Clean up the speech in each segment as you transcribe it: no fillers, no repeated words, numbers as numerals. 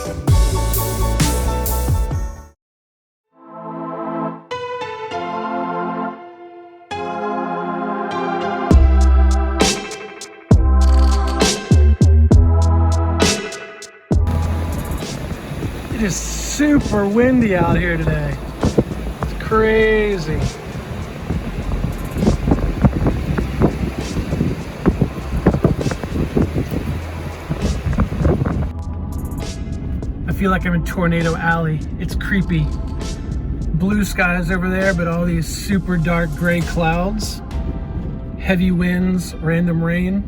It is super windy out here today. It's crazy. I feel like I'm in Tornado Alley. It's creepy. Blue skies over there, but all these super dark gray clouds. Heavy winds, random rain.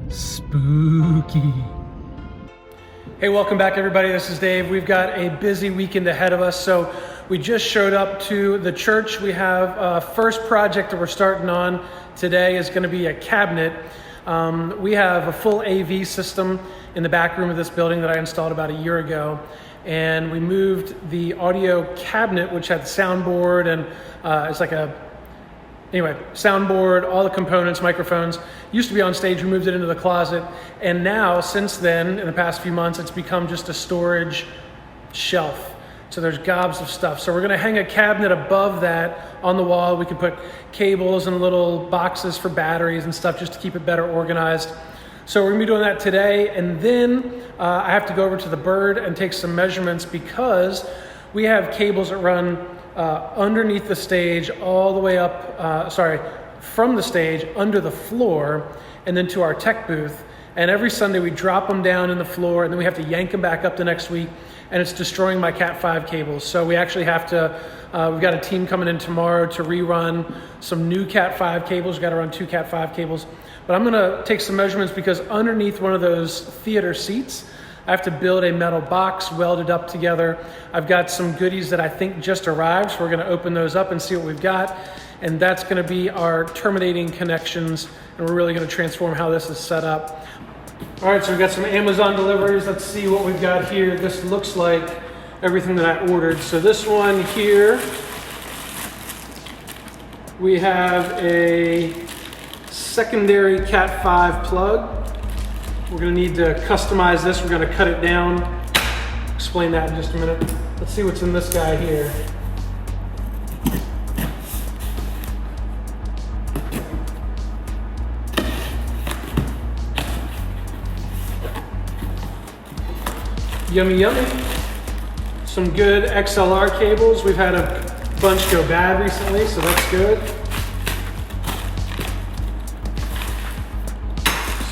Spooky. Hey, welcome back everybody. This is Dave. We've got a busy weekend ahead of us. So we just showed up to the church. We have a first project that we're starting on today is going to be a cabinet. We have a full AV system in the back room of this building that I installed about a year ago. And we moved the audio cabinet, which had the soundboard and it's like soundboard, all the components, microphones, used to be on stage. We moved it into the closet. And now, since then, in the past few months, it's become just a storage shelf. So there's gobs of stuff. So we're gonna hang a cabinet above that on the wall. We can put cables and little boxes for batteries and stuff just to keep it better organized. So we're gonna be doing that today. And then I have to go over to the Bird and take some measurements because we have cables that run underneath the stage all the way up, from the stage under the floor and then to our tech booth. And every Sunday we drop them down in the floor and then we have to yank them back up the next week, and it's destroying my Cat 5 cables. So we actually have to, we've got a team coming in tomorrow to rerun some new Cat 5 cables. We've got to run 2 Cat 5 cables. But I'm gonna take some measurements because underneath one of those theater seats, I have to build a metal box welded up together. I've got some goodies that I think just arrived, so we're gonna open those up and see what we've got. And that's gonna be our terminating connections, and we're really gonna transform how this is set up. All right, so we've got some Amazon deliveries. Let's see what we've got here. This looks like everything that I ordered. So this one here, we have a secondary Cat 5 plug. We're gonna need to customize this. We're gonna cut it down. Explain that in just a minute. Let's see what's in this guy here. Yummy, yummy. Some good XLR cables. We've had a bunch go bad recently, so that's good.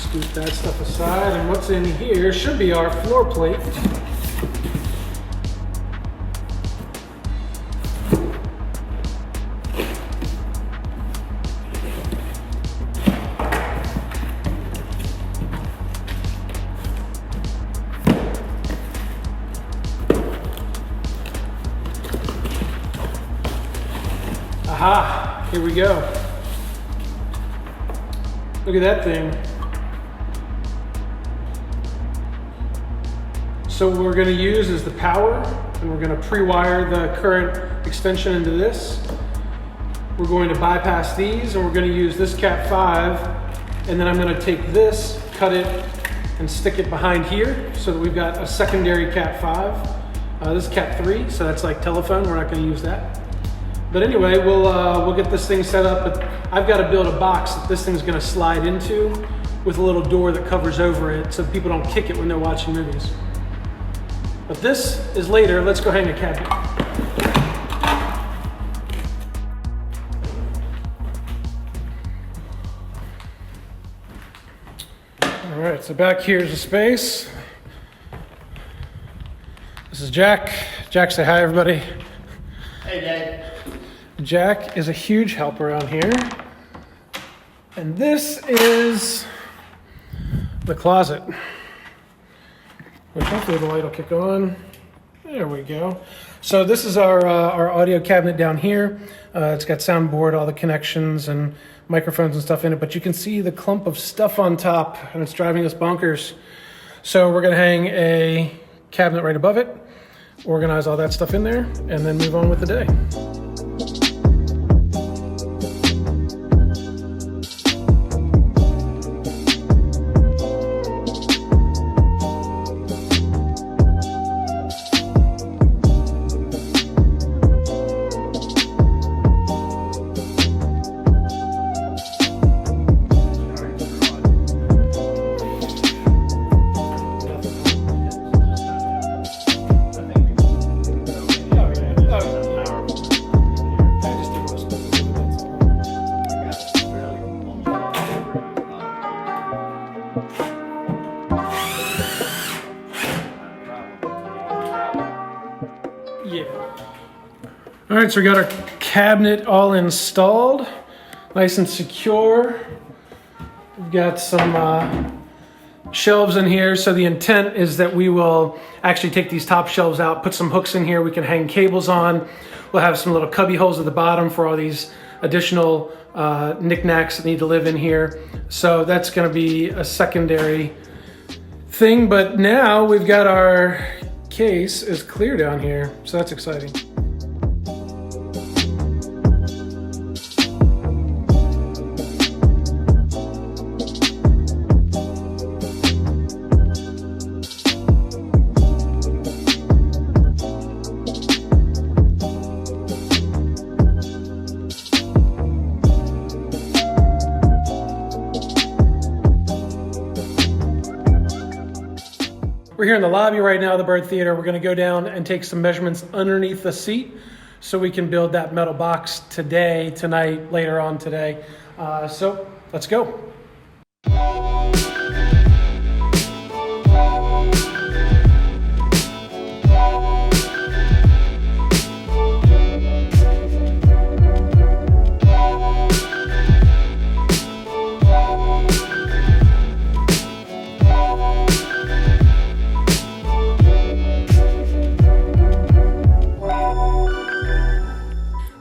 Scoop that stuff aside, and what's in here should be our floor plate. Aha, here we go. Look at that thing. So what we're going to use is the power, and we're going to pre-wire the current extension into this. We're going to bypass these, and we're going to use this Cat 5, and then I'm going to take this, cut it, and stick it behind here so that we've got a secondary Cat 5. This is Cat 3, so that's like telephone. We're not going to use that. But anyway, we'll get this thing set up, but I've got to build a box that this thing's going to slide into with a little door that covers over it so people don't kick it when they're watching movies. But this is later. Let's go hang a cabinet. All right, so back here's the space. This is Jack. Jack, say hi, everybody. Hey, Dave. Jack is a huge help around here. And this is the closet, which hopefully the light will kick on. There we go. So this is our audio cabinet down here. It's got soundboard, all the connections and microphones and stuff in it, but you can see the clump of stuff on top and it's driving us bonkers. So we're gonna hang a cabinet right above it, organize all that stuff in there, and then move on with the day. All right, so we got our cabinet all installed, nice and secure. We've got some shelves in here. So the intent is that we will actually take these top shelves out, put some hooks in here we can hang cables on. We'll have some little cubby holes at the bottom for all these additional knickknacks that need to live in here. So that's gonna be a secondary thing, but now we've got our case is clear down here. So that's exciting. We're here in the lobby right now of the Bird Theater. We're gonna go down and take some measurements underneath the seat so we can build that metal box today, tonight, later on today. So let's go.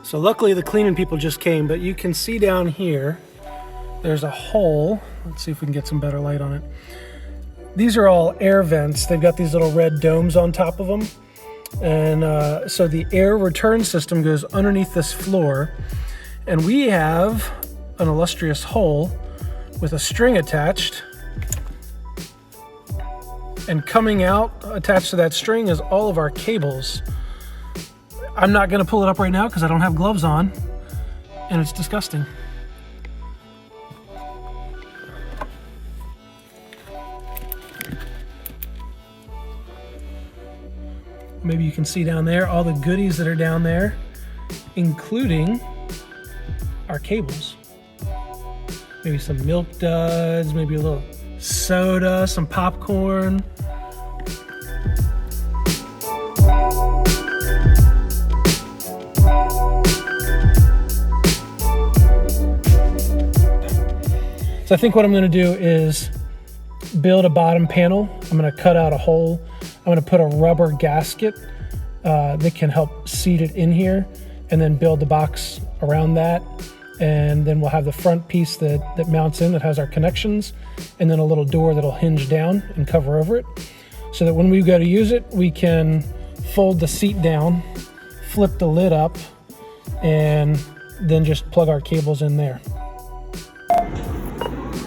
So luckily the cleaning people just came, but you can see down here, there's a hole. Let's see if we can get some better light on it. These are all air vents. They've got these little red domes on top of them. And so the air return system goes underneath this floor. And we have an illustrious hole with a string attached. And coming out, attached to that string, is all of our cables. I'm not gonna pull it up right now because I don't have gloves on, and it's disgusting. Maybe you can see down there all the goodies that are down there, including our cables. Maybe some milk duds, maybe a little soda, some popcorn. So I think what I'm gonna do is build a bottom panel. I'm gonna cut out a hole. I'm gonna put a rubber gasket that can help seat it in here, and then build the box around that. And then we'll have the front piece that mounts in, that has our connections, and then a little door that'll hinge down and cover over it. So that when we go to use it, we can fold the seat down, flip the lid up, and then just plug our cables in there.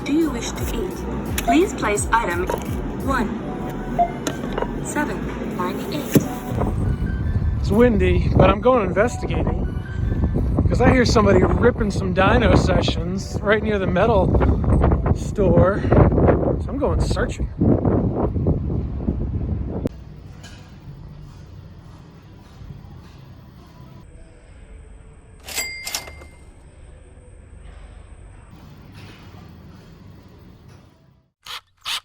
Do you wish to eat? Please place item 1798. It's windy, but I'm going investigating because I hear somebody ripping some dyno sessions right near the metal store. So I'm going searching.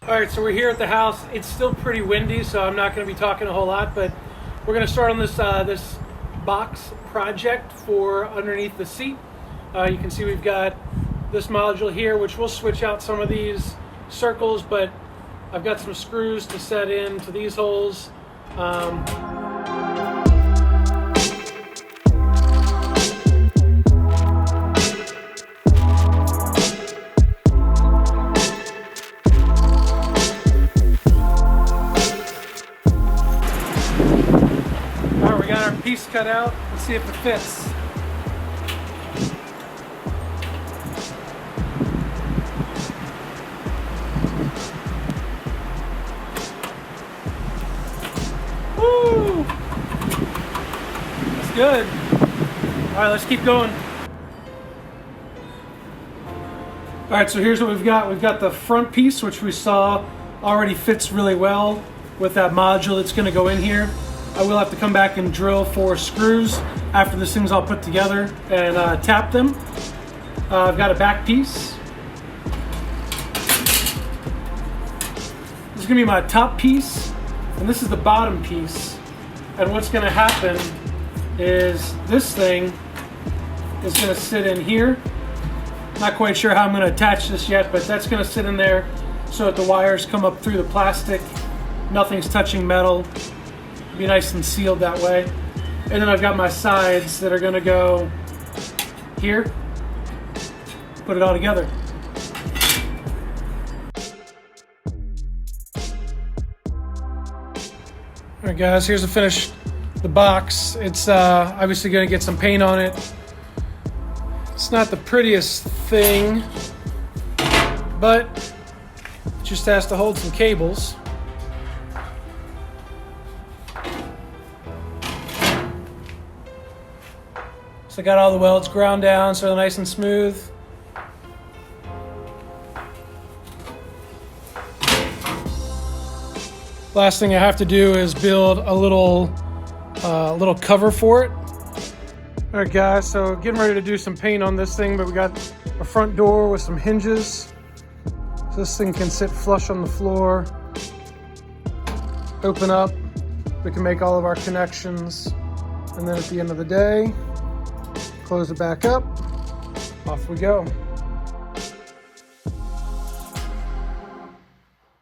All right, so we're here at the house. It's still pretty windy, so I'm not going to be talking a whole lot, but we're going to start on this this box project for underneath the seat. You can see we've got this module here, which we'll switch out some of these circles, but I've got some screws to set into these holes. Piece cut out. Let's see if it fits. Woo! That's good. All right, let's keep going. All right, so here's what we've got. We've got the front piece, which we saw already fits really well with that module that's going to go in here. I will have to come back and drill 4 screws after this thing's all put together and tap them. I've got a back piece. This is gonna be my top piece, and this is the bottom piece. And what's gonna happen is this thing is going to sit in here. Not quite sure how I'm going to attach this yet, but that's going to sit in there so that the wires come up through the plastic. Nothing's touching metal. Be nice and sealed that way. And then I've got my sides that are going to go here. Put it all together. All right, guys, here's the finish. The box. It's obviously going to get some paint on it. It's not the prettiest thing, but it just has to hold some cables. So I got all the welds ground down so they're nice and smooth. Last thing I have to do is build a little cover for it. All right, guys, so getting ready to do some paint on this thing, but we got a front door with some hinges. So this thing can sit flush on the floor. Open up, we can make all of our connections. And then at the end of the day, close it back up, off we go.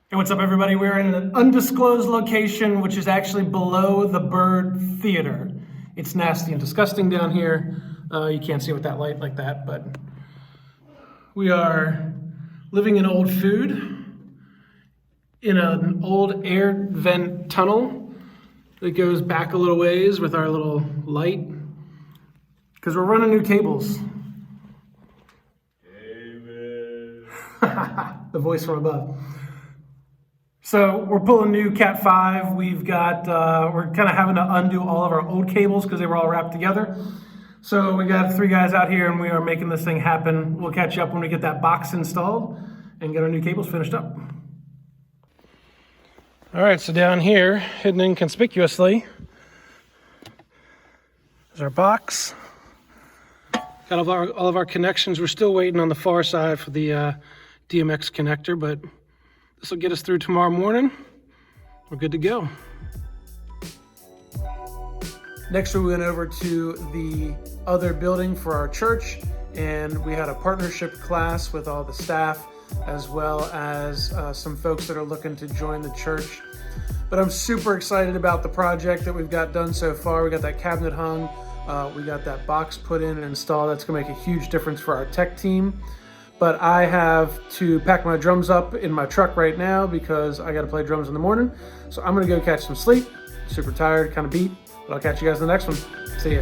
Hey, what's up everybody? We're in an undisclosed location, which is actually below the Bird Theater. It's nasty and disgusting down here. You can't see with that light like that, but we are living in old food in an old air vent tunnel that goes back a little ways with our little light because we're running new cables. Amen. The voice from above. So we're pulling new Cat 5. We've got, we're kind of having to undo all of our old cables because they were all wrapped together. So we got 3 guys out here and we are making this thing happen. We'll catch you up when we get that box installed and get our new cables finished up. All right, so down here, hidden inconspicuously, is our box. Got all of our connections. We're still waiting on the far side for the DMX connector, but this will get us through tomorrow morning. We're good to go. Next, we went over to the other building for our church, and we had a partnership class with all the staff, as well as some folks that are looking to join the church. But I'm super excited about the project that we've got done so far. We got that cabinet hung, we got that box put in and installed. That's gonna make a huge difference for our tech team. But I have to pack my drums up in my truck right now because I gotta play drums in the morning. So I'm gonna go catch some sleep. Super tired, kind of beat, but I'll catch you guys in the next one. See ya.